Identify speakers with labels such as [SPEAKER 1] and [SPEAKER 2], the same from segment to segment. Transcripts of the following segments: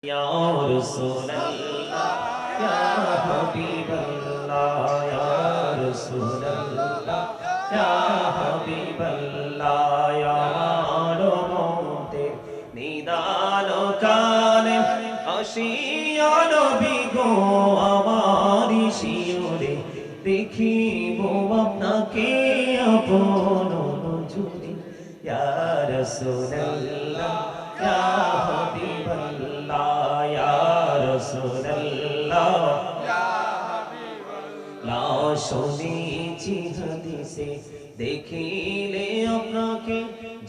[SPEAKER 1] Ya Rasulallah, Ya Habiballah, Ya Rasulallah, Ya Habiballah, Ya Malomote, Nidano Kane, Ashiya Nabi go Amari Shiore, Dekhibo apnake apono nojuri, Ya Rasulallah, Ya Habiballah, Ya Rasulallah, লা শুনেছি হাদিসে দেখিলে আপনাকে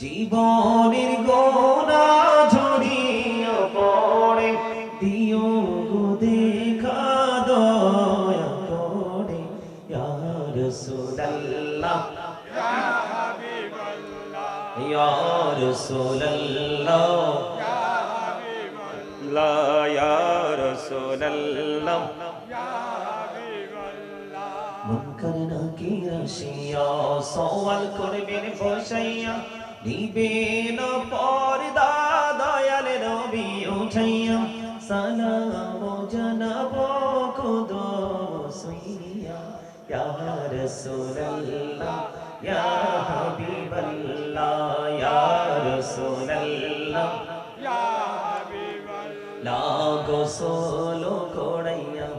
[SPEAKER 1] জীবনের গোনা ঝরিয়া পড়ে দিও গো দেখা দয়া করে ইয়া রাসূলুল্লাহ ইয়া রাসূলুল্লাহ লা ইয়া রাসূলুল্লাহ মুনকার নাকির আসিয়া সওয়াল করবেন বসাইয়া নিবেন পর্দা দয়াল নবী উঠাইয়া সালাম জানাব কদম সুইয়া ইয়া রাসূলুল্লাহ ইয়া হাবিবাল্লাহ ইয়া রাসূলুল্লাহ লা গোসল করাইয়া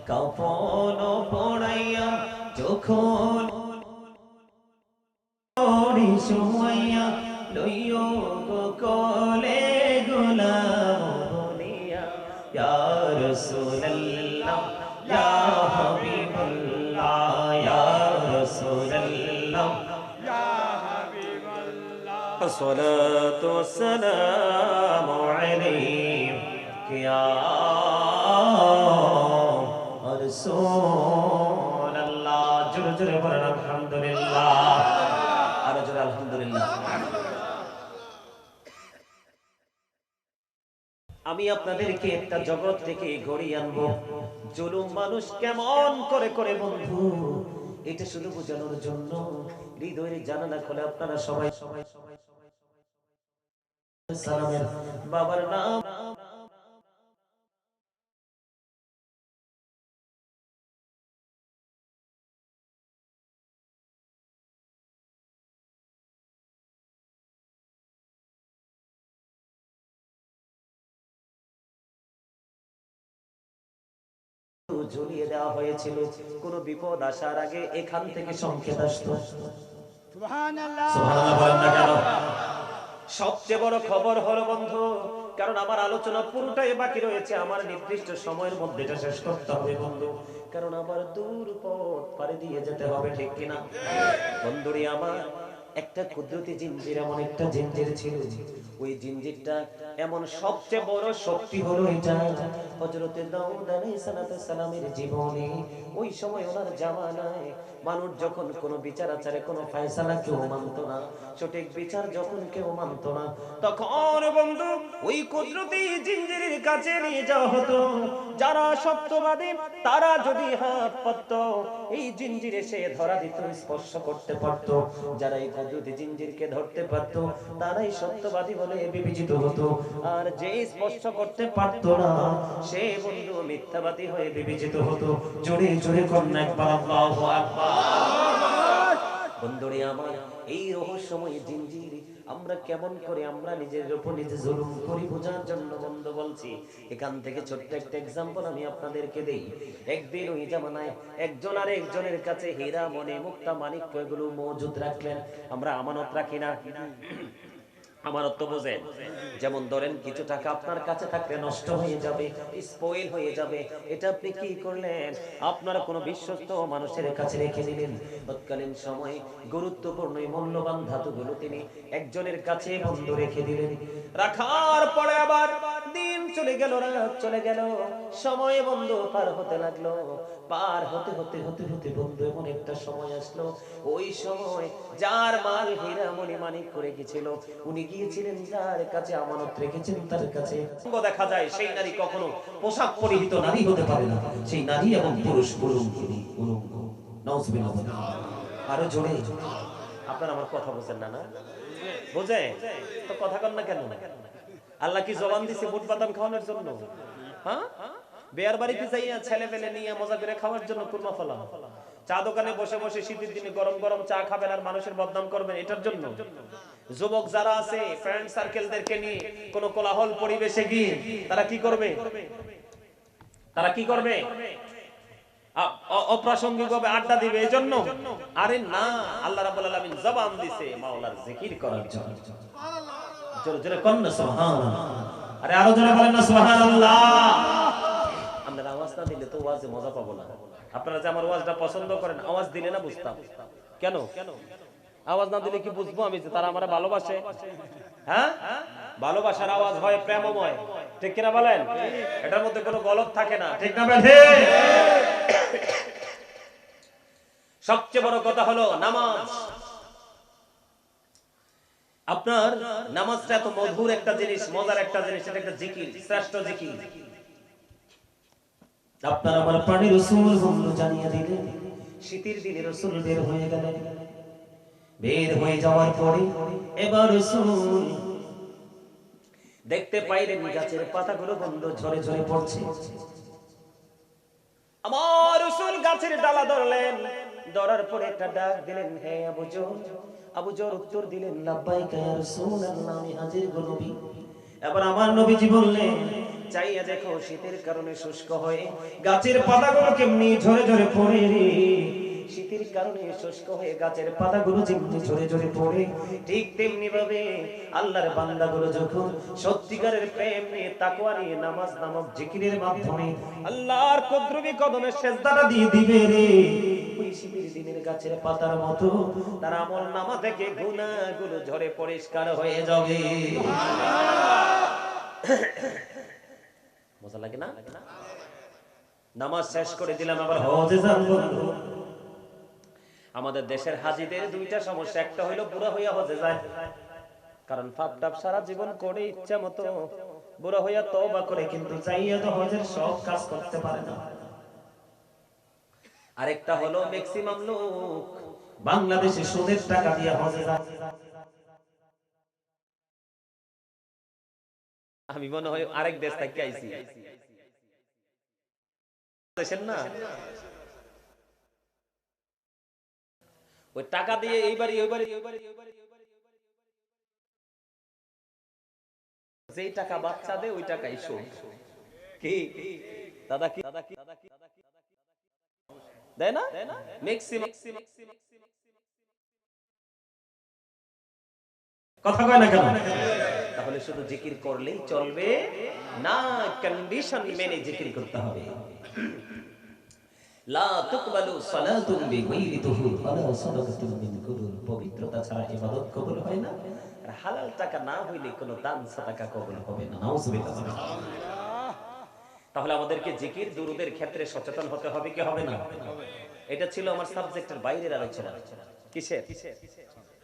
[SPEAKER 1] কাফন পড়াইয়া যখন শুমাইয়া লইও গো কোলে গোলাম বলিয়া ইয়া রাসূলুল্লাহ ইয়া হাবিবাল্লাহ ইয়া রাসূলুল্লাহ ইয়া হাবিবাল্লাহ সালাতু ওয়াসসালামু আলাইকা ইয়া রাসূলুল্লাহ জোরে জোরে বলেন আলহামদুলিল্লাহ আরো জোরে আলহামদুলিল্লাহ। আমি আপনাদেরকে একটা জগৎ থেকে ঘড়ি আনবো জুলুম মানুষ কেমন করে করে বন্ধু এটা শুধু বোঝানোর জন্য হৃদয়ের জানালা খোলে আপনারা সবাই সবাই সবাই সালামের বাবার নাম ঝুলিয়ে দেওয়া হয়েছিল। কোন বিপদ আসার আগে এখান থেকে সংকেত আসতো। সুবহানাল্লাহ সুবহানাল্লাহ বলেন না কেন? সবচেয়ে বড় খবর হলো বন্ধু, কারণ আমার আলোচনা পুরোটাই বাকি রয়েছে, আমার নির্দিষ্ট সময়ের মধ্যে এটা শেষ করতে হবে বন্ধু, কারণ আমার দূর পথ পাড়ি দিয়ে যেতে হবে, ঠিক কিনা বন্ধুরি? আমার একটা কুদরতি জিনজির, এমন একটা জিনজির ছিল, ওই জিনজিরটা এমন সবচেয়ে বড় শক্তি হলো এটা হযরত দাউদ আলাইহিস সালামের জীবনে। ওই সময় ওনার জামানায় মানুষ যখন কোনো বিচার আচারে কোনো ফয়সালা কেউ মানতো না, সঠিক বিচার যখন কেউ মানতো না, তখন বন্ধু ওই কুদরতি জিনজিরের কাছে নিয়ে যাওয়া হতো। যারা সত্যবাদী তারা যদি হাত পাতত, এই জিনজির এসে ধরা দিত, স্পর্শ করতে পারত। যারা এই কুদরতি জিনজিরকে ধরতে পারত তারাই সত্যবাদী বলে বিবেচিত হতো, আর যে স্পর্শ করতে পারত না সে বন্ধু মিথ্যাবাদী হয়ে বিবেচিত হতো। জোরে জোরে কন্যা একবার আল্লাহু আকবার। বন্ধুরে আমার, এই রহস্যময় জিনজির আমরা কেমন করে আমরা নিজের উপর নিজে জুলুম করি বোঝার জন্য বন্ধু বলছি। এখান থেকে ছোট্ট একটা এক্সাম্পল আমি আপনাদেরকে দেই। একদিন ওই জামানায় একজন আর একজনের কাছে হীরা মণি মুক্তা মানিক্য এগুলো মজুদ রাখলেন। আমরা আমানত রাখি না? আমানত তো বোঝেন, যেমন ধরেন কিছু টাকা আপনার কাছে থাকলে নষ্ট হয়ে যাবে, স্পয়েল হয়ে যাবে, এটা আপনি কি করলেন? আপনারা কোনো বিশ্বস্ত মানুষের কাছে রেখে দিলেন। তৎকালীন সময়ে গুরুত্বপূর্ণ মূল্যবান ধাতুগুলো তিনি একজনের কাছে বন্ধ রেখে দিলেন। রাখার পরে আবার দিন চলে গেল, রাত চলে গেল, সময় বন্ধ পার হতে লাগলো। পার হতে হতে হতে হতে বন্ধু এমন একটা সময় আসলো, ওই সময় যার মাল হীরা মণি মানিক করে গেছিল, উনি গিয়েছিলেন যার কাছে আমানত রেখেছেন তার কাছে। দেখা যায় সেই নারী কখনো পোশাক পরিহিত নারী হতে পারে না, সেই নারী এবং পুরুষ উলঙ্গ। নাউজুবিল্লাহ। আরো জোরে, আপনারা আমার কথা বোঝেন না? না বোঝে তো কথা কন না কেন? আল্লাহ কি জবান দিছে বুট বাদাম খাওয়ানোর জন্য? হ্যাঁ, বিয়ার বাড়িতে যাইয়া ছেলে পেলে নিয়ে মজা করে খাওয়ার জন্য কুরমা ফলা? চা দোকানে বসে বসে শীতের দিনে গরম গরম চা খাবেন আর মানুষের বদনাম করবেন এটার জন্য? যুবক যারা আছে ফ্রেন্ড সার্কেলদেরকে নিয়ে কোন কোলাহল পরিবেশে গিয়ে তারা কি করবে? তারা কি করবে? অপ্রাসঙ্গিক ভাবে আড্ডা দিবে এই জন্য? আরে না, আল্লাহ রাব্বুল আলামিন জবান দিছে মাওলার জিকির করার জন্য। জোরে জোরে কোন না সুবহানাল্লাহ। আরে আরো জোরে বলেন না সুবহানাল্লাহ। আপনারা আওয়াজ না দিলে তো ওয়াজে মজা পাবো না। আপনারা যে আমার ওয়াজটা পছন্দ করেন, আওয়াজ দিলে না বুঝতাম। কেন আওয়াজ না দিলে কি বুঝবো আমি যে তারা আমারে ভালোবাসে? হ্যাঁ, ভালোবাসার আওয়াজ হয় প্রেমময়, ঠিক কিনা বলেন? এটার মধ্যে কোনো গলত থাকে না, ঠিক না বেঠে? সবচেয়ে বড় কথা হলো নামাজ। আপনার নামাজটা এত মধুর একটা জিনিস, মজার একটা জিনিস, এটা একটা জিকির, শ্রেষ্ঠ জিকির। আপনার আমার প্রাণী রাসূল বন্ধু জানিয়ে দিলেন, শীতের দিনে রাসূল বের হয়ে গেলেন। বের হয়ে যাওয়ার পরে এবার রাসূল দেখতে পাইলেন গাছের পাতাগুলো বন্ধ ঝরে ঝরে পড়ছে। আমার রাসূল গাছের ডালা ধরলেন, ধরার পরে একটা ডাক দিলেন, হে আবু জর। আবু জর উত্তর দিলেন, লাব্বাইকা ইয়া রাসূলুল্লাহ, আমি হাজির গো নবী। এবার আমার নবীজি বললেন, চাইয়া দেখো শীতের কারণে শুষ্ক হয়ে গাছের পাতাগুলো কেমনি ঝরে ঝরে পড়ে রে। শীতের কারণে শুষ্ক হয়ে গাছের পাতাগুলো যেমনি ঝরে ঝরে পড়ে, ঠিক তেমনি ভাবে আল্লাহর বান্দাগুলো যখন সত্যিকারের প্রেম নিয়ে তাকওয়া নিয়ে নামাজ নামক জিকিরের মাধ্যমে আল্লাহর কুদরতি কদমে সিজদাটা দিয়ে দিবে রে, ওই শীতের দিনের গাছের পাতার মতো তার আমলনামা থেকে গুনাহগুলো ঝরে পরিষ্কার হয়ে যাবে। মজা লাগে না? নামাজ শেষ করে দিলাম, আবার হজে যাব। আমাদের দেশের হাজীদের দুইটা সমস্যা, একটা হইলো বুড়া হইয়া হজে যায়, কারণ পাপ টাপ সারা জীবন করে ইচ্ছা মতো বুড়া হইয়া তওবা করে, কিন্তু চাইয়া তো হজের সব কাজ করতে পারে না। আরেকটা হলো ম্যাক্সিমাম লোক বাংলাদেশে সুদের টাকা দিয়ে হজে যায়। আমি মনে হয় আরেক দেশ থেকে আইছি, দেশের না, ওই টাকা দিয়ে এইবারই যেই টাকা বাচ্চা দেয় ওই টাকাই সুদ। কি দাদা, কি দেয় না? ম্যাক্সিমাম কথা কয় না কেন? তাহলে শুধু জিকির করলেই চলবে না, কন্ডিশন মেনে জিকির করতে হবে। লা তুকবালু সালাতুন বিগাইরি তুহুর ওয়ালা সাদাকাতুন মিন কুরুর, পবিত্রতা ছাড়া ইবাদত কবুল হয় না, আর হালাল টাকা না হইলে কোনো দান সাদাকা কবুল হবে না। নাউজুবিল্লাহ। তাহলে আমাদেরকে জিকির দুরুদের ক্ষেত্রে সচেতন হতে হবে কি হবে না? এটা ছিল আমার সাবজেক্টের বাইরের আলোচনা। কিসের?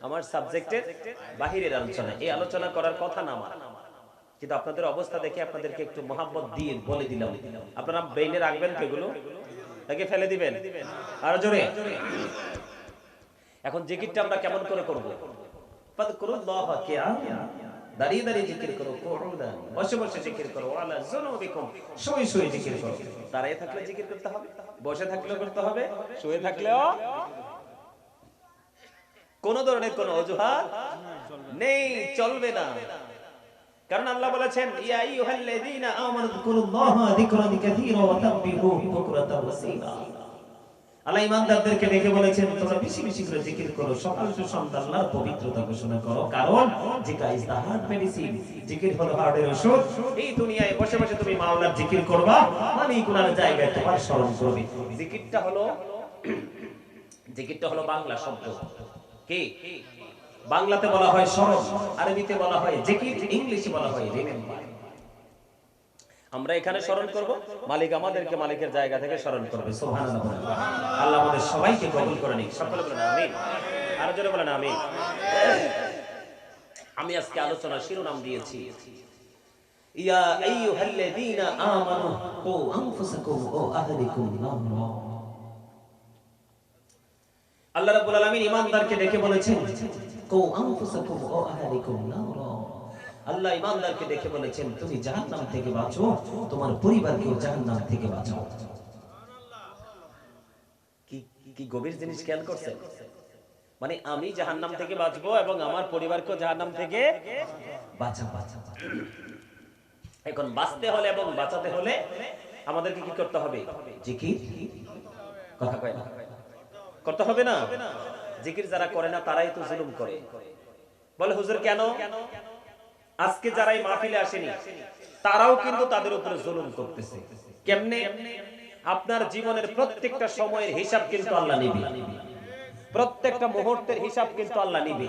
[SPEAKER 1] আমার সাবজেক্টের বাহিরের আলোচনা। এই আলোচনা করার কথা না আমার, কিন্তু আপনাদের অবস্থা দেখে আপনাদেরকে একটু মহাব্বত দিয়ে বলে দিলাম। আপনারা ব্রেইনে রাখবেন এগুলো, নাকি ফেলে দিবেন? আরো জোরে। এখন জিকিরটা আমরা কেমন করে করব? ফাযকুরুল্লাহ কিয়ামান, দাঁড়িয়ে দাঁড়িয়ে জিকির করো, কুউদান, বসে বসে জিকির করো, আলা যুনুবিকুম, শুয়ে শুয়ে জিকির করো। দাঁড়িয়ে থাকলে জিকির করতে হবে, বসে থাকলেও করতে হবে, শুয়ে থাকলেও। কোন ধরনের কোন অজুহাত নেই, চলবে না। কারণ আল্লাহ বলেছেন, ইয়া আইয়ুহাল্লাযীনা আমানু যিকুরুল্লাহা যিকরান কাসীরা ওয়া তাব্বিহুহু বুকরাতাও ওয়া আসীলা। আল্লাহ ঈমানদারদেরকে ডেকে বলেছেন, তোমরা বেশি বেশি করে জিকির করো, সকাল ও সন্ধ্যা আল্লাহর পবিত্রতা ঘোষণা করো, কারণ জিকির ইজ দা হার্ট মেডিসিন, জিকির হলো হার্টের ওষুধ। এই দুনিয়ায় বসে বসে তুমি মাওলার জিকির করবা, মানে কোন জায়গায় তোমার স্মরণ করবে। জিকিরটা হলো বাংলা শব্দ। কি? বাংলাতে বলা হয় স্মরণ, আরবিতে বলা হয় জিকির, ইংলিশে বলা হয় রিমেম্বার। আমরা এখানে স্মরণ করব, মালিক আমাদেরকে মালিকের জায়গা থেকে স্মরণ করবে। সুবহানাল্লাহ। আল্লাহ আমাদের সবাইকে কবুল করে নিক। সকলে বলেন আমিন। আরো জোরে বলেন আমিন। আমি আজকে আলোচনার শিরোনাম দিয়েছি, ইয়া আইয়ুহাল্লাযীনা আমানু কু আনফুসাকুম ওয়া আহলিকুম নারা। আল্লাহ রাব্বুল আলামিন ঈমানদারকে ডেকে বলেছেন, কু আনফুসাকুম ওয়া আহলিকুম নারা, আল্লাহ ঈমানদারকে দেখে বলেছেন তুমি জাহান্নাম থেকে বাঁচো, তোমার পরিবারকেও জাহান্নাম থেকে বাঁচাও। কি কি গভীর জিনিস খেয়াল করছেন? মানে আমি জাহান্নাম থেকে বাঁচবো এবং আমার পরিবারকেও জাহান্নাম থেকে বাঁচাবো। এখন বাঁচতে হলে এবং বাঁচাতে হলে আমাদেরকে কি করতে হবে? জিকির। কথা কয় না, করতে হবে না? জিকির যারা করে না তারাই তো জুলুম করে। বলে হুজুর কেন? আজকে যারা এই মাহফিলে আসেনি তারাও কিন্তু তাদের উপরে জুলুম করতেছে। কেমনে? আপনার জীবনের প্রত্যেকটা সময়ের হিসাব কিন্তু আল্লাহ নিবে, প্রত্যেকটা মুহূর্তের হিসাব কিন্তু আল্লাহ নিবে।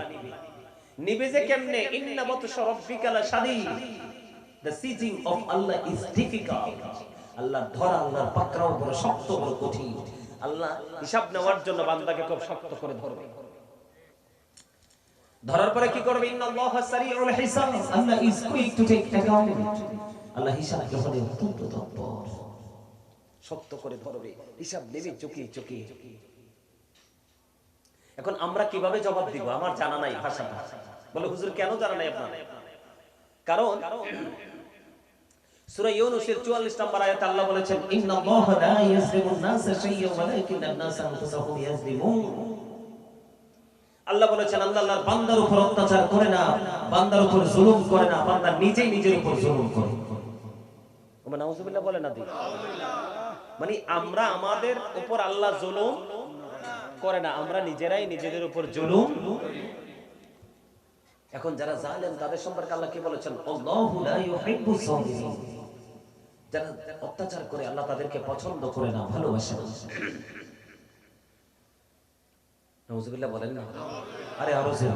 [SPEAKER 1] নিবে যে কেমনে? ইন্না বাতশা রাব্বিকা লাশাদীদ, the sieging of Allah is difficult. আল্লাহ ধরা, আল্লাহর পাকড়াও বড় শক্ত, বড় কঠিন। আল্লাহ হিসাব নেওয়ার জন্য বান্দাকে খুব শক্ত করে ধরবে। ধরার পরে কি করবে? ইন্নাল্লাহা সারিউল হিসাব, আল্লাহ is quick to take account. আল্লাহ হিসাব গ্রহণে অত্যন্ত তৎপর, শক্ত করে ধরবে, হিসাব নেবে চুকিয়ে চুকিয়ে। এখন আমরা কিভাবে জবাব দিব? আমার জানা নাই ভাষাটা। বলে হুজুর কেন জানা নাই আপনার? কারণ সূরা ইউনূসের 44 নম্বর আয়াতে আল্লাহ বলেছেন ইন্নাল্লাহা লা ইয়াজলিমুন নাসা শাইয়্যান ওয়ালাকিন্নান নাসা আনফুসাহুম ইয়াজলিমুন। আল্লাহ বলেছেন আল্লাহ আল্লাহর বান্দার উপর অত্যাচার করে না, বান্দার উপর জুলুম করে না, বান্দা নিজেই নিজের উপর জুলুম করে। ওমা নাউযুবিল্লাহ বলে না দিন। মানে আমরা আমাদের উপর আল্লাহ জুলুম করে না, আমরা নিজেরাই নিজেদের উপর জুলুম। এখন যারা জালেম তাদের সম্পর্কে আল্লাহ কি বলেছেন? আল্লাহু লা ইউহিব্বুজ জালিমিন। যারা অত্যাচার করে আল্লাহ তাদেরকে পছন্দ করে না, ভালোবাসেন না। নাউযুবিল্লাহ বলেন না। আরে আরো জোরে।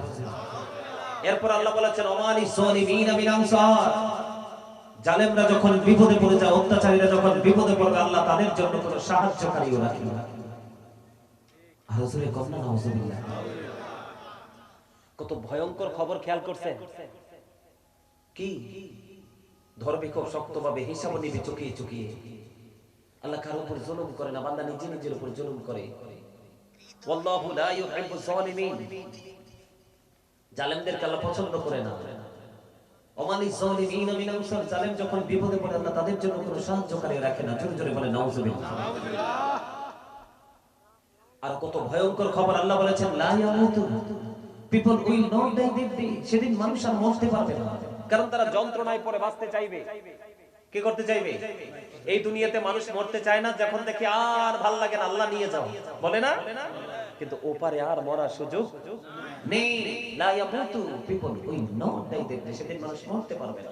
[SPEAKER 1] এরপর আল্লাহ বলেছেন ওমালিজ জালিমিনা মিন আনসার। জালেমরা যখন বিপদে পড়ে যায়, অত্যাচারীরা যখন বিপদে পড়ে, আল্লাহ তাদের জন্য কোনো সাহায্যকারীও রাখেন না। আরো জোরে কর না নাউযুবিল্লাহ। কত ভয়ঙ্কর খবর খেয়াল করছেন? কি ধরবে খুব শক্তভাবে, হিসাব নিবে চুকিয়ে চুকিয়ে। আল্লাহ কারোর উপর জুলুম করে না, বান্দা নিজে নিজের উপর জুলুম করে। ওয়াল্লাহু লা ইউহিব্বুজ জালিমিন। জালেমদেরকে আল্লাহ পছন্দ করে না। ওমালিজ জালিমিনা মিন আনসার। জালেম যখন বিপদে পড়ে আল্লাহ তাদের জন্য কোনো সাহায্যকারী রাখে না। জোরে জোরে বলে নাউযুবিল্লাহ। আর কত ভয়ঙ্কর খবর আল্লাহ বলেছেন লা ইয়ামুতু, people will not die that day. সেদিন মানুষ আর মরতে পারবে না, কারণ তারা যন্ত্রণায় পড়ে বাঁচতে চাইবে। কি করতে চাইবে? এই দুনিয়াতে মানুষ মরতে চায় না, যখন দেখে আর ভাল লাগে না আল্লাহ নিয়ে যাও বলে না, কিন্তু ওপারে আর মরার সুযোগ নেই। লা ইয়ামুতু, people will not die that day. সেদিন মানুষ মরতে পারবে না।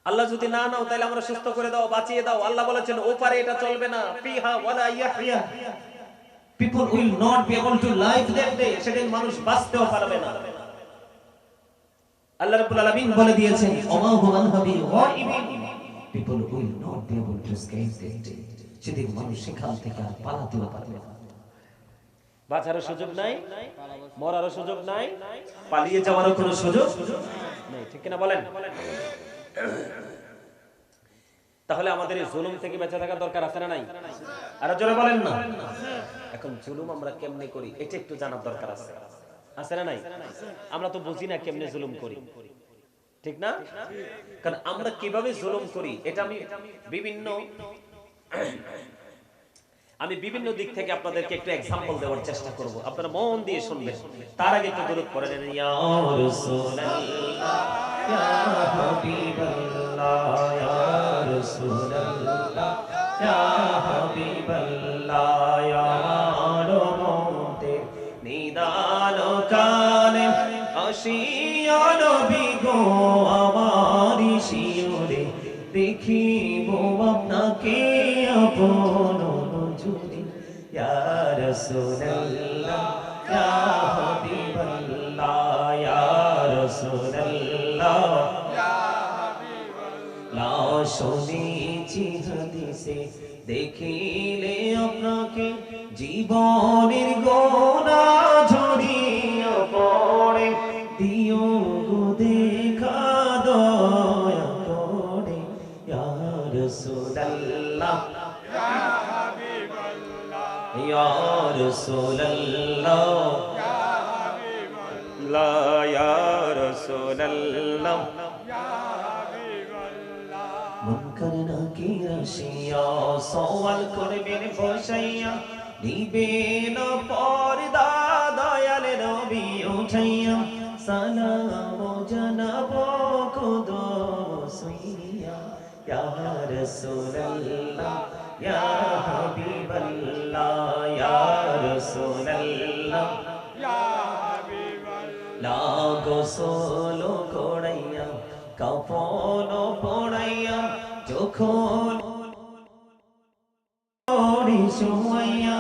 [SPEAKER 1] আল্লাহ যদি না নাও তাহলে আমরা সুস্থ করে দাও, বাঁচিয়ে দাও। আল্লাহ বলেছেন ওপারে এটা চলবে না। ফিহা ওয়ালা ইয়াহইয়া, people will not be able to live that day. সেদিন মানুষ বাঁচতেও পারবে না। আল্লাহ রাব্বুল আলামিন বলে দিয়েছেন ওমা হুমান হাবি গায়িবিন, people will not be able to escape that day. সেদিন মানুষ সেখান থেকে আর পালাতেও পারবে না। বাঁচারও সুযোগ নাই, মরারও সুযোগ নাই, পালিয়ে যাওয়ারও কোনো সুযোগ নেই। ঠিক কিনা বলেন? তাহলে আমাদের এই জুলুম থেকে বেঁচে থাকার দরকার আছে না নাই? আর জোরে বলেন না। এখন জুলুম আমরা কেমনে করি এটা একটু জানার দরকার আছে। আছে না নাই? আমরা তো বুঝি না কেমনে জুলুম করি, ঠিক না? কারণ আমরা কিভাবে জুলুম করি এটা আমি বিভিন্ন দিক থেকে আপনাদেরকে একটু এক্সাম্পল দেওয়ার চেষ্টা করব। আপনারা মন দিয়ে শুনবেন। তার আগে একটু দরুদ পড়ে নেন। ইয়া রাসূলুল্লাহ ইয়া হাবিবাল্লাহ ইয়া রাসূলুল্লাহ ইয়া হাবিবাল্লাহ ইয়া রহমতে নিদান কালে আসিয়া নবী গো আমারি শিরে দেখিব আপনাকে আপন নজরে। ইয়া রাসূলুল্লাহ ইয়া হাবিবাল্লাহ ইয়া রাসূলুল্লাহ ইয়া হাবিবাল্লাহ। শুনেছি হাদিসে দেখিলে আপনাকে জীবনের গোনা ঝরিয়া পড়ে, দিও গো দেখা দয়া করে। ইয়া রাসূলুল্লাহ ইয়া হাবিবাল্লাহ ইয়া রাসূলুল্লাহ ইয়া হাবিবাল্লাহ ইয়া রাসূলুল্লাহ ইয়া হাবিবাল্লাহ মুনকার নাকির আসিয়া সওয়াল করবেন বসাইয়া নিবেন পর্দা দয়াল নবী উঠাইয়া সালাম জানাবো কদম সুইয়া ইয়া রাসূলুল্লাহ ইয়া হাবিবাল্লাহ ইয়া রাসূলুল্লাহ ইয়া হাবিবাল্লাহ গোসল করাইয়া কাফন পড়াইয়া যখন শুয়াইয়া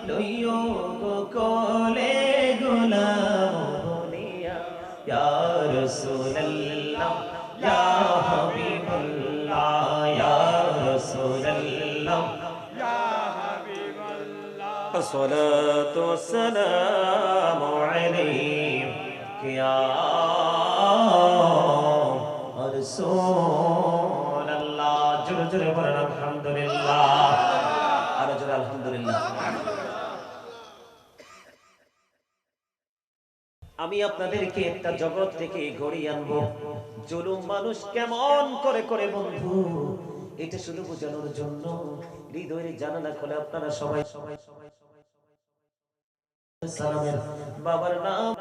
[SPEAKER 1] লইও গো কোলে গোলাম বলিয়া ইয়া রাসূলুল্লাহ ইয়া হাবিবাল্লাহ ইয়া রাসূলুল্লাহ ইয়া হাবিবাল্লাহ সালাতু ওয়াসসালামু আলাইকা ইয়া রাসূলুল্লাহ জোরে জোরে বলেন আলহামদুলিল্লাহ আরো জোরে আলহামদুলিল্লাহ আমি আপনাদেরকে একটা জগৎ থেকে ঘুরিয়ে আনবো জুলুম মানুষ কেমন করে করে বন্ধু এটা শুধু বোঝানোর জন্য হৃদয়ের জানালা খুলে আপনারা সবাই সবাই সবাই সালামের বাবার নাম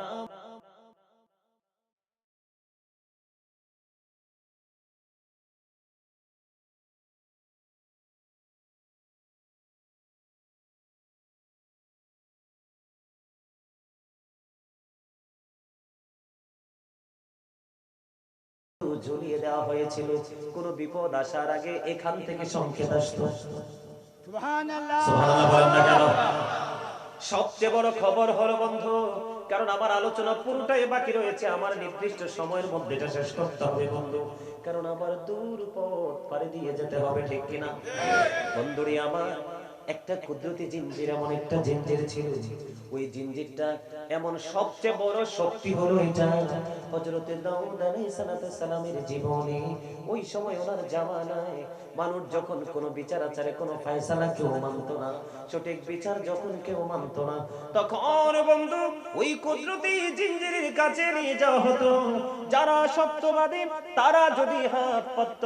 [SPEAKER 1] ঝুলিয়ে দেওয়া হয়েছিল কোন বিপদ আসার আগে এখান থেকে সংকেত আসতো সুবহানাল্লাহ সুবহানাল্লাহ বলেন না কেন সবচেয়ে বড় খবর হলো বন্ধু কারণ আমার আলোচনা পুরোটাই বাকি রয়েছে আমার নির্দিষ্ট সময়ের মধ্যে এটা শেষ করতে হবে বন্ধু কারণ আবার দূর পথ পাড়ি দিয়ে যেতে হবে ঠিক কিনা বন্ধুরি আমার একটা কুদরতি জিনজির এমন একটা জিনজির ছিল ওই জিনজিরটা এমন সবচেয়ে বড় শক্তি হলো এটা হযরত দাউদ আলাইহিস সালামের জীবনে ওই সময় ওনার জামানায় মানুষ যখন কোনো বিচার আচারে কোনো ফয়সালা কেউ মানত না সঠিক বিচার যখন কেউ মানত না তখন বন্ধু ওই কুদরতি জিনজিরের কাছে নিয়ে যাওয়া হতো যারা সত্যবাদী তারা যদি হাত পাতত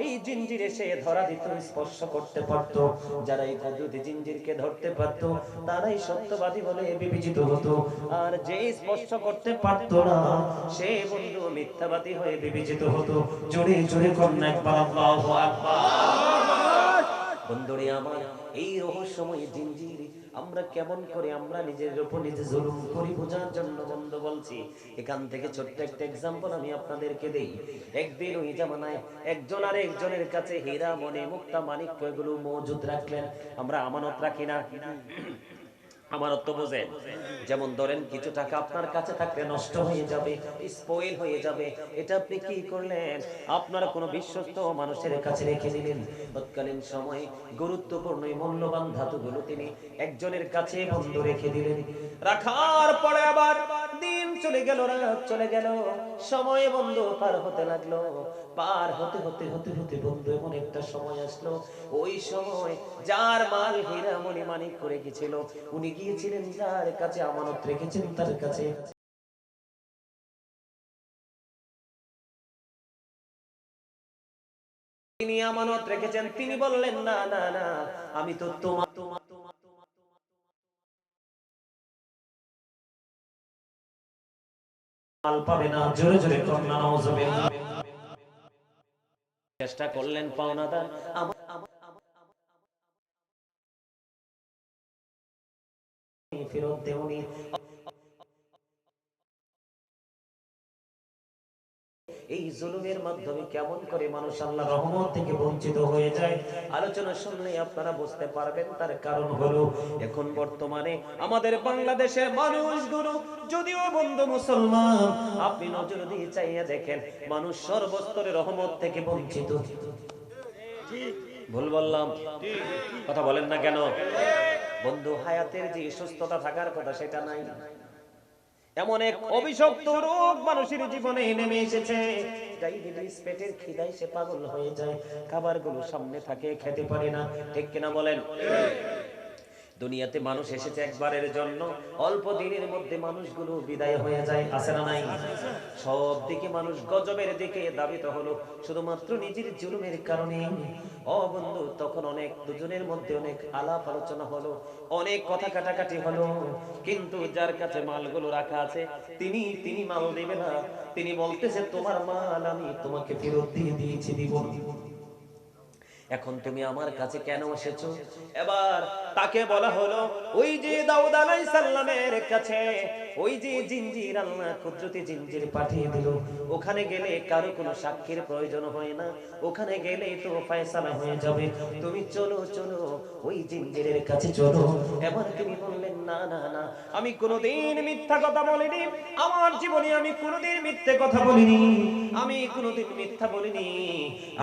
[SPEAKER 1] এই জিনজির এসে ধরা দিত স্পর্শ করতে পারত যারা এই কুদরতি জিনজিরকে ধরতে পারত তারাই সত্যবাদী বলে বিবেচিত হতো আর যে স্পর্শ করতে পারত না সে বন্ধু মিথ্যাবাদী হয়ে বিবেচিত হতো জোরে জোরে করুন একবার আল্লাহু আকবার বন্ধুরে আমার এই রহস্যময় জিনজির আমরা কেমন করে আমরা নিজের উপর নিজে জুলুম করি বোঝার জন্য বন্ধু বলছি এখান থেকে ছোট্ট একটা एग्जांपल আমি আপনাদেরকে দেই একদিন ওই জামানায় একজন আর একজনের কাছে হীরা মণি মুক্তা মানিক্য এগুলো মজুদ রাখলেন আমরা আমানত রাখি না আমানত তো বোঝেন যেমন ধরেন কিছু টাকা আপনার কাছে থাকলে নষ্ট হয়ে যাবে স্পয়েল হয়ে যাবে এটা আপনি কি করলেন আপনারা কোনো বিশ্বস্ত মানুষের কাছে রেখে দিলেন তৎকালীন সময়ে গুরুত্বপূর্ণ মূল্যবান ধাতুগুলো তিনি একজনের কাছে বন্ধ রেখে দিলেন রাখার পরে আবার দিন চলে গেল রাত চলে গেল সময় বন্ধ পার হতে লাগলো পার হতে হতে হতে হতে বন্ধু এমন একটা সময় আসলো ওই সময় যার মাল হীরা মণি মানিক করে গিয়েছিল উনি গিয়েছিলেন যার কাছে আমানত রেখেছেন তার কাছে তিনি আমানত রেখেছেন তিনি বললেন না না না আমি তো তোমার মাল পাবে না জোরে জোরে কন্যা নাউজুবিল্লাহ চেষ্টা করলেন পাওনাদার ফেরত দেওনি এই জুলুমের মাধ্যমে কেমন করে মানুষ আল্লাহর রহমত থেকে বঞ্চিত হয়ে যায় আলোচনা শুনলে আপনারা বুঝতে পারবেন তার কারণ হলো এখন বর্তমানে আমাদের বাংলাদেশের মানুষগুলো যদিও বন্ধু মুসলমান আপনি নজর দিয়ে চাইয়া দেখেন মানুষ সর্বস্তরে রহমত থেকে বঞ্চিত ভুল বললাম কথা বলেন না কেন বন্ধু হায়াতের যে সুস্থতা থাকার কথা সেটা নাই এমন এক অভিশপ্ত রোগ মানুষের জীবনে নেমে এসেছে ডায়াবেটিস পেটের খিদায় সে পাগল হয়ে যায় খাবারগুলো সামনে থাকে খেতে পারে না ঠিক কিনা বলেন দুনিয়াতে মানুষ এসেছে একবারের জন্য, অল্প দিনের মধ্যে মানুষগুলো বিদায় হয়ে যায়, আছে না নাই? সব দিকে মানুষ গজবের দিকে ধাবিত হলো শুধুমাত্র নিজের জুলুমের কারণে। ও বন্ধু, তখন অনেক দুজনের মধ্যে অনেক আলাপ আলোচনা হলো, অনেক কথা কাটাকাটি হলো, কিন্তু যার কাছে মালগুলো রাখা আছে তিনি মাল দেবে না। তিনি বলতেছে তোমার মাল আমি তোমাকে ফেরত দিয়ে দিয়েছি, দিব। এখন তুমি আমার কাছে কেন এসেছো? এবার তাকে বলা হলো ওই যে দাউদ আলাইহিস সালামের কাছে ওই যে জিঞ্জির, আল্লাহ কুদরতি জিঞ্জির পাঠিয়ে দিল, ওখানে গেলে কারো কোনো সাক্ষীর প্রয়োজন হয় না, ওখানে গেলেই তো ফয়সালা হয়ে যাবে, তুমি চলো চলো ওই জিঞ্জিরের কাছে চলো। এবার তিনি বললেন না না না, আমি কোনোদিন মিথ্যা কথা বলিনি, আমার জীবনে আমি কোনোদিন মিথ্যে কথা বলিনি, আমি কোনোদিন মিথ্যা বলিনি,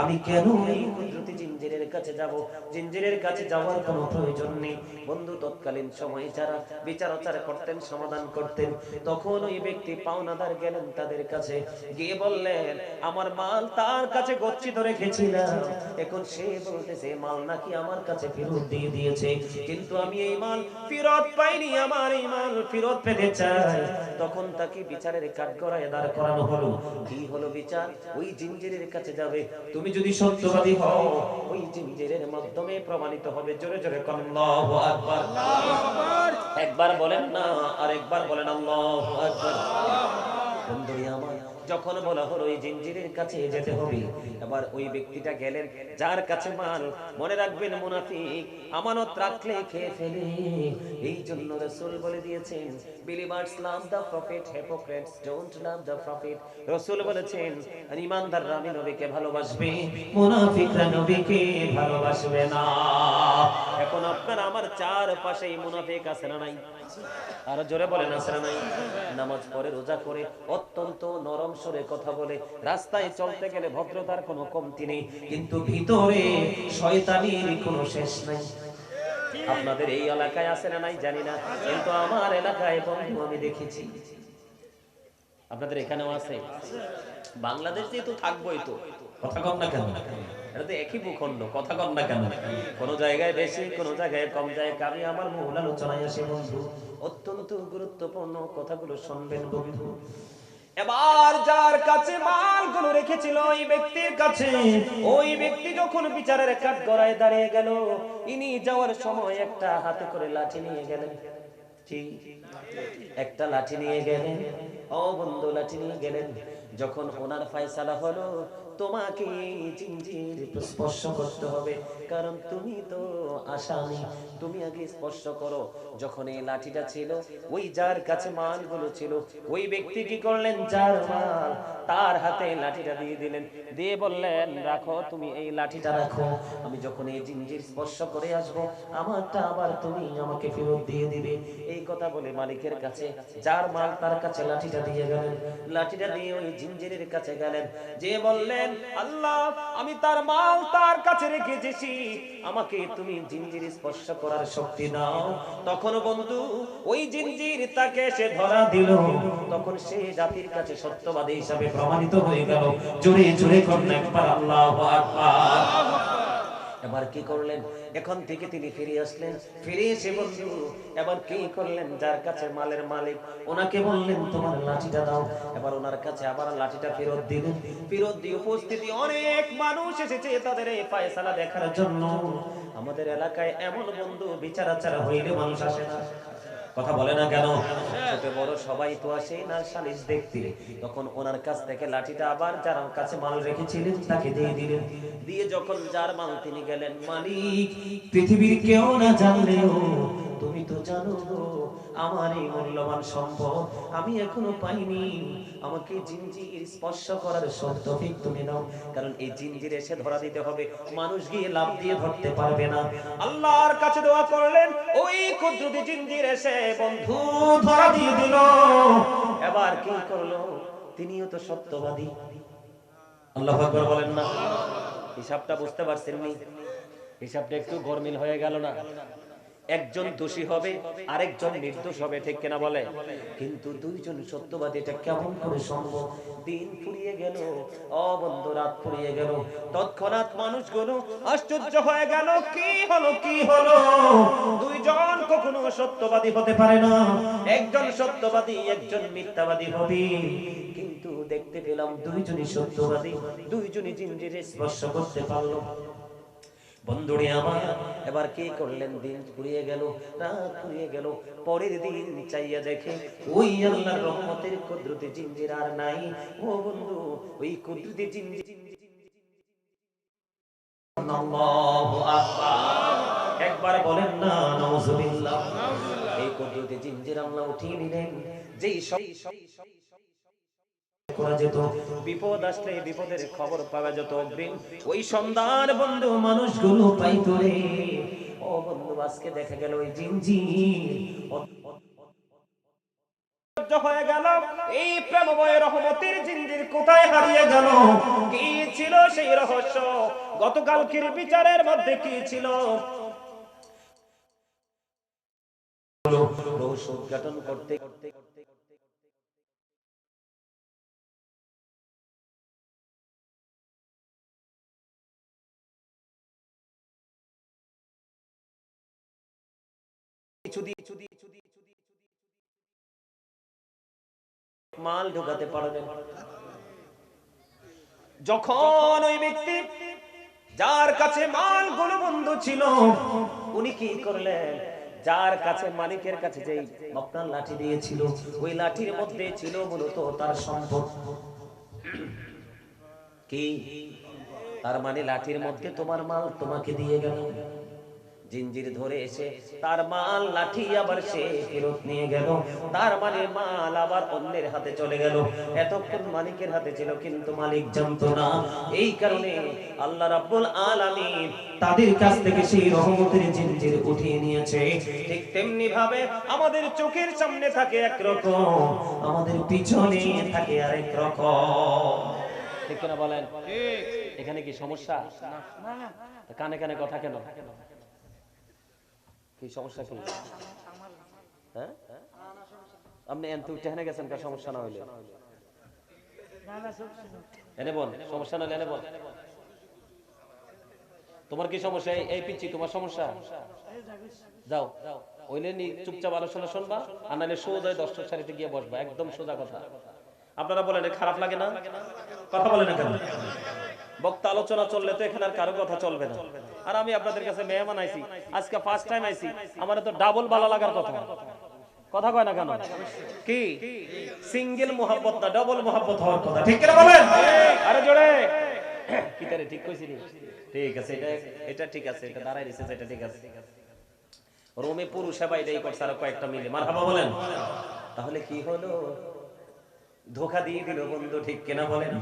[SPEAKER 1] আমি কেন এই কুদরতি জিঞ্জিরের কাছে যাব? জিঞ্জিরের কাছে যাওয়ার কোনো প্রয়োজন নেই। বন্ধু, তৎকালীন সময়ে যারা বিচার আচার করতেন, সমাধান করতেন, তখন ওই ব্যক্তি পাওনাদার গেলেন তাদের কাছে, গিয়ে বললেন আমার মাল তার কাছে গচ্ছিত রেখেছিলাম, এখন সে বলতেছে মাল নাকি আমার কাছে ফেরত দিয়ে দিয়েছে, কিন্তু আমি এই মাল ফেরত পাইনি, আমার এই মাল ফেরত পেতে চাই। তখন তাকে বিচারের কাঠগড়ায় দাঁড় করানো হলো। কি হলো বিচার? ওই জিঞ্জিরের কাছে যাবে, তুমি যদি সত্যবাদী হও ওই জিঞ্জিরের মাধ্যমে প্রমাণিত হবে। জোরে জোরে আল্লাহু আকবার। একবার বলেন না, আরেকবার বলেন আল্লাহু আকবার। বন্ধুরে আমার, যখন বলা হলো ওই জিঞ্জিরের কাছে যেতে হবে, এবার ওই ব্যক্তিটা গেলেন যার কাছে মাল। মনে রাখবেন, মুনাফিক আমানত রাখলে খেয়ে ফেলে, এই জন্য রাসূল বলে দিয়েছেন believers love the prophet, hypocrites don't love the prophet। রাসূল বলেছেন ঈমানদাররা আমি নবীকে ভালোবাসবে, মুনাফিকরা নবীকে ভালোবাসবে না। এখন আপনার আমার চারপাশেই মুনাফিক আছে না নাই? আরো জোরে বলেন আছে না নাই? নামাজ পড়ে, রোজা করে, অত্যন্ত নরম সুরে কথা বলে, রাস্তায় চলতে গেলে ভদ্রতার কোনো কমতি নেই, কিন্তু ভিতরে শয়তানির কোনো শেষ নাই। আপনাদের এই এলাকায় আছে না নাই জানি না, কিন্তু আমার এলাকায় বন্ধু আমি দেখেছি। আপনাদের এখানেও আছে? বাংলাদেশে তো থাকবোই, তো কথা কম না কেন? এটা তো একই ভূখণ্ড, কথা কম না কেন? কোন জায়গায় বেশি, কোন জায়গায় কম জায়গা। আমি আমার মূল আলোচনায় আসি বন্ধু, অত্যন্ত গুরুত্বপূর্ণ কথাগুলো শুনবেন বন্ধু। এবার যার কাছে মালগুলো রেখেছিল ওই ব্যক্তির কাছে, ওই ব্যক্তি যখন বিচারের কাঠগড়ায় দাঁড়িয়ে গেল, ইনি যাওয়ার সময় একটা হাতে করে লাঠি নিয়ে গেলেন। ঠিক একটা লাঠি নিয়ে গেলেন, ও বন্ধু লাঠি নিয়ে গেলেন। যখন ওনার ফয়সালা হলো তোমাকে জিঞ্জির স্পর্শ করতে হবে, কারণ তুমি তো আসামি, তুমি আগে স্পর্শ করো। যখন এই লাঠিটা ছিল ওই যার কাছে মালগুলো ছিল, ওই ব্যক্তি কি করলেন, যার মাল তার হাতে লাঠিটা দিয়ে দিলেন, দিয়ে বললেন রাখো, তুমি এই লাঠিটা রাখো, আমি যখন এই জিঞ্জির স্পর্শ করে আসবো আমারটা আবার তুমি আমাকে ফেরত দিয়ে দিবে। এই কথা বলে মালিকের কাছে যার মাল তার কাছে লাঠিটা দিয়ে গেলেন। লাঠিটা দিয়ে ওই জিঞ্জিরের কাছে গেলেন, যে বললেন আল্লাহ আমি তার মাল তার কাছে রেখে এসেছি, আমাকে তুমি জিঞ্জির স্পর্শ করার শক্তি দাও। তখন বন্ধু ওই জিঞ্জির তাকে সে ধরা দিল, তখন সে জাতির কাছে সত্যবাদী হিসাবে প্রমাণিত হয়ে গেল। জোরে জোরে করুন একবার আল্লাহু আকবার। এবার কি করলেন, এখন থেকে তিনি ফিরে আসলেন, ফিরে এসে বন্ধু এবার কি করলেন, যার কাছে মালের মালিক ওনাকে বললেন তোমার লাঠিটা দাও। এবার ওনার কাছে আবার লাঠিটা ফেরত দিলেন। ফেরত দিয়ে উপস্থিতি অনেক মানুষ এসেছে তাদের এই ফয়সালা দেখার জন্য। আমাদের এলাকায় এমন বন্ধু বিচার আচার হইলে মানুষ আসে না, কথা বলে না কেন? ছোট বড় সবাই তো আসে না সালিশ দেখতে। তখন ওনার কাছ থেকে লাঠিটা আবার যার কাছে মাল রেখেছিলেন তাকে দিয়ে দিলেন। দিয়ে যখন যার মাল তিনি গেলেন, মালিক পৃথিবীর কেউ না জানলেও তুমি তো জানো আমার এই মূল্যবান সম্পদ আমি এখনো পাইনি, আমাকে জিঞ্জির স্পর্শ করার তৌফিক তুমি দাও, কারণ এই জিঞ্জির এসে ধরা দিতে হবে, মানুষ গিয়ে লাভ দিয়ে ধরতে পারবে না। আল্লাহর কাছে দোয়া করলেন, ওই কুদরতি জিঞ্জির এসে বন্ধু ধরা দিয়ে দিল। এবার কি করলো, তিনিও তো সত্যবাদী। আল্লাহু আকবার বলেন না। হিসাবটা বুঝতে পারছেন নি? হিসাবটা একটু গরমিল হয়ে গেল না? একজন দোষী হবে আরেকজন নির্দোষ হবে, ঠিক কিনা বলে? কিন্তু দুইজন সত্যবাদী, এটা কেমন করে সম্ভব? দিন ফুরিয়ে গেল, বন্ধু, রাত ফুরিয়ে গেল, তৎক্ষণাৎ মানুষগুলো আশ্চর্য হয়ে গেল, কি হলো কি হলো? দুইজন কখনো সত্যবাদী হতে পারে না, একজন সত্যবাদী একজন মিথ্যাবাদী হবে। কিন্তু দেখতে পেলাম দুইজনই সত্যবাদী, দুইজনই জিঞ্জিরে স্পর্শ করতে পারলো। বন্ধুরে আমার, এবার কি করলেন? দিন ফুরিয়ে গেল, রাত ফুরিয়ে গেল, পরের দিন চাইয়া দেখে ওই আল্লাহর রহমতের কুদরতি জিঞ্জির আর নাই। ও বন্ধু, ওই কুদরতি জিঞ্জির, আল্লাহু আকবার, একবার বলেন না নাউজুবিল্লাহ। এই কুদরতি জিঞ্জির আল্লাহ উঠিয়ে নিলেন। যেই করা যেত, বিপদ আসলে বিপদের খবর পাওয়া যেত অগ্রিম, ওই সন্ধান বন্ধু মানুষগুলো পাইতো রে। ও বন্ধু, আজকে দেখা গেল ওই জিঞ্জির হয়ে গেল। এই প্রেমময় রহমতের জিঞ্জির কোথায় হারিয়ে গেল? কি ছিল সেই রহস্য? গতকালকের বিচারের মধ্যে কি ছিল? রহস্য উদ্ঘাটন করতে করতে মাল ঢোকাতে পারবেন। যখন ওই ব্যক্তি যার কাছে মালগুলো বন্ধু ছিল, উনি কি করলেন? যার কাছে মালিকের কাছে যে আপনার লাঠি দিয়েছিল, ওই লাঠির মধ্যে ছিল মূলত তার সম্পদ। কি? তার মানে লাঠির মধ্যে তোমার মাল তোমাকে দিয়ে গেল। জিঞ্জির ধরে এসে তার মাল লাঠি আবার সে ফেরত নিয়ে গেল, তার মানে মাল আবার অন্যের হাতে চলে গেল। এতক্ষণ মালিকের হাতে ছিল, কিন্তু মালিক জানতো না। এই কারণে আল্লাহ রাব্বুল আলামিন তাদের কাছ থেকে সেই রহমতের জিঞ্জির উঠিয়ে নিয়েছে। ঠিক তেমনি ভাবে আমাদের চোখের সামনে থাকে একরকম, আমাদের পিছনে থাকে আরেক রকম, ঠিক না বলেন? এখানে কি সমস্যা? কানে কানে কথা কেন? কি সমস্যা? কি হ্যাঁ, আপনি এনতে উঠে গেছেন, কার সমস্যা না হইলে এনে বল, সমস্যা না হলে এনে বল। তোমার কি সমস্যা? এই পিচ্ছি তোমার সমস্যা? যাও ওইলে নি চুপচাপ আলোচনা শুনবা, আর নাহলে সোজা দর্শক সারিতে গিয়ে বসবা, একদম সোজা কথা। আপনারা বলেন খারাপ লাগে না? কথা বলে না কেন? বক্তা আলোচনা চললে তো এখানে আর কারো কথা চলবে না। আর আমি আপনাদের কাছে মেহমান আইছি, আজকে ফার্স্ট টাইম আইছি, আমার তো ডাবল ভালো লাগার কথা। কথা কয় না কেন? কি সিঙ্গেল মোহাব্বত না, ডাবল মোহাব্বত হওয়ার কথা, ঠিক কিনা বলেন? আরে জোরে কি তারে ঠিক কইছিনি? ঠিক আছে, এটা ঠিক আছে, এটা দাঁড়াই দিছে, এটা ঠিক আছে। রোমে পুরুষ সবাই এটাই করছে, আর কয়েকটা মিলে মারহাবা বলেন। তাহলে কি হলো? ধোঁকা দিয়ে দিল বন্ধু, ঠিক কিনা বলেন?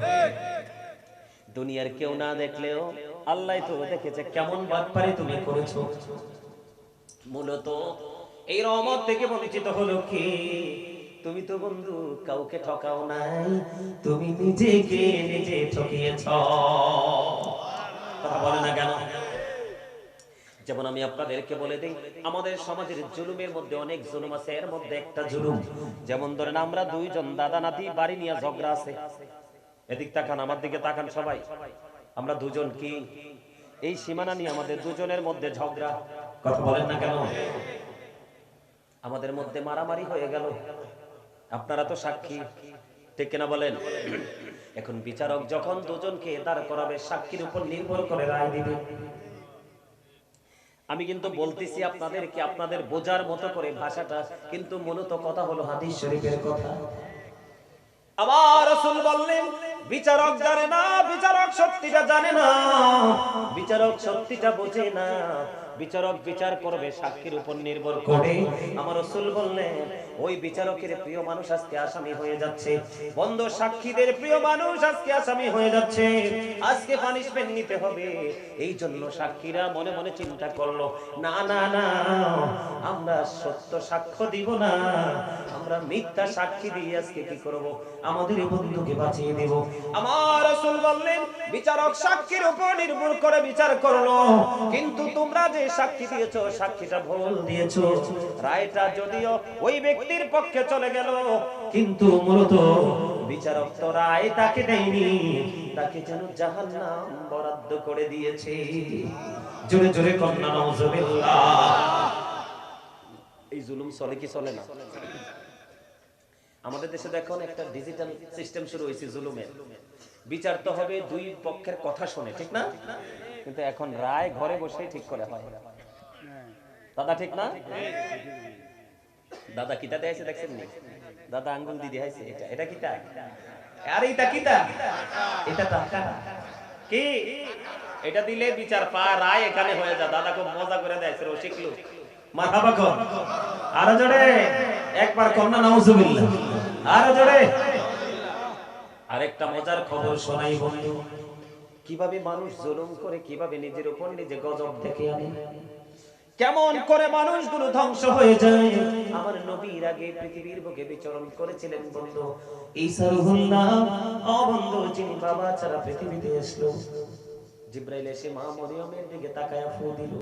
[SPEAKER 1] দুনিয়ার কেউ না দেখলেও আল্লাহ তো দেখেছে কেমন বাটপারি তুমি করেছো। মূলত এই রহমত থেকে বঞ্চিত হলো কি? তুমি তো বন্ধু কাউকে ঠকাও নাই, তুমি নিজেকে নিজে ঠকিয়েছ। কথা বলে না কেন? যেমন আমি আপনাদেরকে বলে দিই, আমাদের সমাজের জুলুমের মধ্যে অনেক জুলুম আছে, এর মধ্যে একটা জুলুম, যেমন ধরেন আমরা দুইজন দাদা নাতি বাড়ি নিয়ে ঝগড়া আছে। এদিক তাকান, আমার দিকে তাকান সবাই। আমরা দুজন কি এই সীমানা নিয়ে আমাদের দুজনের মধ্যে ঝগড়া। কথা বলেন না কেন? আমাদের মধ্যে মারামারি হয়ে গেল, আপনারা তো সাক্ষী, ঠিক কিনা বলেন? এখন বিচারক যখন দুজনকে দাঁড় করাবে, সাক্ষীর উপর নির্ভর করে রায় দিবে। আমি কিন্তু বলতেছি আপনাদেরকে আপনাদের বোঝার মতো করে ভাষাটা, কিন্তু মূলত কথা হলো হাদিস শরীফের কথা। আমার রাসূল বললেন, বিচারক জানে না, বিচারক সত্যিটা জানে না, বিচারক সত্যিটা বোঝে না, বিচারক বিচার করবে সাক্ষীর উপর নির্ভর করে। আমার রাসূল বললেন, ওই বিচারকের প্রিয় মানুষ আজকে আসামি হয়ে যাচ্ছে, বন্ধ সাক্ষীদের প্রিয় মানুষ আজকে আসামি হয়ে যাচ্ছে, আজকে পানিশমেন্ট নিতে হবে। এই জন্য সাক্ষীরা মনে মনে চিন্তা করলো, না না না, আমরা সত্য সাক্ষ্য দিব না, আমরা মিথ্যা সাক্ষী দিয়ে আজকে কি করব? আমাদের বন্ধুকে বাঁচিয়ে দেব। আমার রাসূল বললেন, বিচারক সাক্ষীর উপর নির্ভর করে বিচার করলো, কিন্তু তোমরা যে সাক্ষী দিয়েছো, সাক্ষীটা ভুল দিয়েছো। রায়টা যদিও ওই ব্যক্তির পক্ষে চলে গেল, কিন্তু মূলত বিচারক তো রায় তাকে দেয়নি, তাকে যেন জাহান্নাম বরাদ্দ করে দিয়েছে। জোরে জোরে কন্যা নাউজুবিল্লাহ। এই জুলুম চলে কি চলে না? আমাদের দেশে দেখুন একটা ডিজিটাল সিস্টেম শুরু হয়েছে জুলুমের। বিচার তো হবে দুই পক্ষের কথা শুনে, ঠিক না? কিন্তু এখন রায় ঘরে বসেই ঠিক করে হয়। দাদা ঠিক না? দাদা কিতা দেয়াইছে দেখছেন নি? দাদা আঙ্গুল দিয়ে দেয়াইছে। এটা কিতা? আরে এটা কিতা? এটা টাকা। কি? এটা দিলে বিচার পায়, রায় এখানে হয়ে যায়। দাদা খুব মজা করে দেয়াইছে, রসিক লোক। মারহাবা কর। আরো জোরে একবার কন্যা নাউজুবিল্লাহ। আরো জোরে। আরেকটা মজার খবর শোনাই বন্ধু। কিভাবে মানুষ জুলুম করে, কিভাবে নিজের উপর নিজে গজব ডেকে আনে, কেমন করে মানুষগুলো ধ্বংস হয়ে যায়। আমার নবীর আগে পৃথিবীর বুকে বিচরণ করেছিলেন বন্ধু ঈসা রুহুল্লাহ। ও বন্ধু, যিনি বাবা ছাড়া পৃথিবীতে আসলো, জিব্রাইল এসে মা মরিয়মের দিকে তাকায়া ফু দিল।